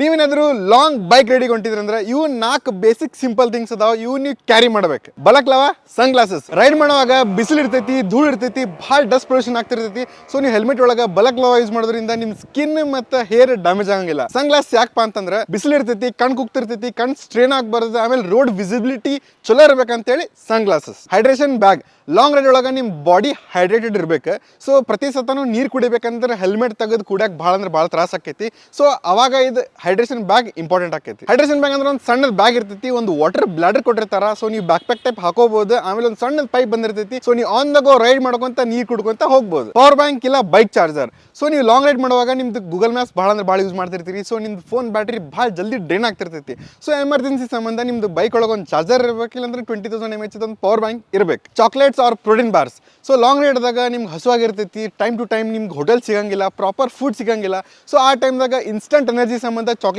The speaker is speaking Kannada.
ನೀವೇನಾದ್ರೂ ಲಾಂಗ್ ಬೈಕ್ ರೈಡಿಗೆ ಹೊಂಟಿದ್ರಂದ್ರೆ ಇವು 4 ಬೇಸಿಕ್ ಸಿಂಪಲ್ ಥಿಂಗ್ಸ್ ಅದಾವ. ಇವು ನೀವು ಕ್ಯಾರಿ ಮಾಡ್ಬೇಕು. ಬಲಕ್ಲವ ಸನ್ ಗ್ಲಾಸಸ್. ರೈಡ್ ಮಾಡುವಾಗ ಬಿಸಿಲು ಇರ್ತೈತಿ, ಧೂಳು ಇರ್ತೈತಿ, ಭಾಳ ಡಸ್ಟ್ ಪೊಲ್ಯೂಷನ್ ಆಗ್ತಿರ್ತೈತಿ. ಸೊ ನೀವು ಹೆಲ್ಮೆಟ್ ಒಳಗೆ ಬಲಕ್ಲವ ಯೂಸ್ ಮಾಡೋದ್ರಿಂದ ನಿಮ್ ಸ್ಕಿನ್ ಮತ್ತೆ ಹೇರ್ ಡ್ಯಾಮೇಜ್ ಆಗಂಗಿಲ್ಲ. ಸನ್ ಗ್ಲಾಸ್ ಯಾಕಪ್ಪ ಅಂತಂದ್ರೆ ಬಿಸಿಲು ಇರ್ತೈತಿ, ಕಣ್ ಕುಗ್ತಿರ್ತೈತಿ, ಕಣ್ ಸ್ಟ್ರೇನ್ ಆಗಬಾರ್ದು, ಆಮೇಲೆ ರೋಡ್ ವಿಸಿಬಿಲಿಟಿ ಚಲೋ ಇರ್ಬೇಕಂತೇಳಿ sunglasses. Hydration bag. Long ride ಒಳಗೆ ನಿಮ್ಮ ಬಾಡಿ ಹೈಡ್ರೇಟೆಡ್ ಇರ್ಬೇಕು. ಸೊ ಪ್ರತಿ ಸತನೂ ನೀರು ಕುಡಿಬೇಕಂದ್ರೆ ಹೆಲ್ಮೆಟ್ ತೆಗೆದು ಕುಡಿಯಕ್ಕೆ ಭಾಳ ಅಂದ್ರೆ ಭಾಳ ತ್ರಾಸ ಆಕೈತಿ. ಸೊ ಅವಾಗ ಇದು ಹೈಡ್ರೇಷನ್ ಬ್ಯಾಗ್ ಇಂಪಾರ್ಟೆಂಟ್ ಆಕೈತಿ. ಹೈಡ್ರೇಷನ್ ಬ್ಯಾಗ್ ಅಂದ್ರೆ ಒಂದು ಸಣ್ಣದ ಬ್ಯಾಗ್ ಇರ್ತೈತಿ, ಒಂದು ವಾಟರ್ ಬ್ಲಾಡರ್ ಕೊಟ್ಟಿರ್ತಾರ. ಸೊ ನೀವು ಬ್ಯಾಕ್ ಪ್ಯಾಕ್ ಟೈಪ್ ಹಾಕೋಬಹುದು. ಆಮೇಲೆ ಒಂದು ಸಣ್ಣದ ಪೈಪ್ ಬಂದಿರ್ತೈತಿ. ಸೊ ನೀವು ಆನ್ ದ ಗೋ ರೈಡ್ ಮಾಡ್ಕೊಂತ ನೀರು ಕುಡ್ಕೊಂತ ಹೋಗ್ಬೋದು. ಪವರ್ ಬ್ಯಾಂಕ್ ಇಲ್ಲ ಬೈಕ್ ಚಾರ್ಜರ್. ಸೊ ನೀವು ಲಾಂಗ್ ರೈಡ್ ಮಾಡುವಾಗ ನಿಮ್ದು ಗೂಗಲ್ ಮ್ಯಾಪ್ಸ್ ಭಾಳ ಅಂದ್ರೆ ಭಾಳ ಯೂಸ್ ಮಾಡ್ತಿರ್ತೀರಿ. ಸೊ ನಿಮ್ದು ಫೋನ್ ಬ್ಯಾಟ್ರಿ ಭಾಳ ಜಲ್ದಿ ಡ್ರೈನ್ ಆಗ್ತಿರ್ತೈತಿ. ಸೊ ಎಮರ್ಜೆನ್ಸಿ ಸಂಬಂಧ ನಿಮ್ದು ಬೈಕ್ ಒಳಗೆ ಒಂದು ಚಾರ್ಜರ್ ಇರಬೇಕು, ಇಲ್ಲಾಂದ್ರೆ 20,000 mAh ಒಂದು ಪವರ್ ಬ್ಯಾಂಕ್ ಇರಬೇಕು. Chocolates or protein bars. So long ರೈಡ್ದಾಗ ನಿಮ್ಗೆ ಹಸುವಾಗಿರ್ತೈತಿ, ಟೈಮ್ ಟು ಟೈಮ್ ನಿಮ್ಗೆ ಹೋಟೆಲ್ ಸಿಗಂಗಿಲ್ಲ, ಪ್ರಾಪರ್ ಫುಡ್ ಸಿಗಂಗಿಲ್ಲ. ಸೊ ಆ ಟೈಮ್ದಾಗ ಇನ್ಸ್ಟಂಟ್ ಎನರ್ಜಿ ಸಂಬಂಧ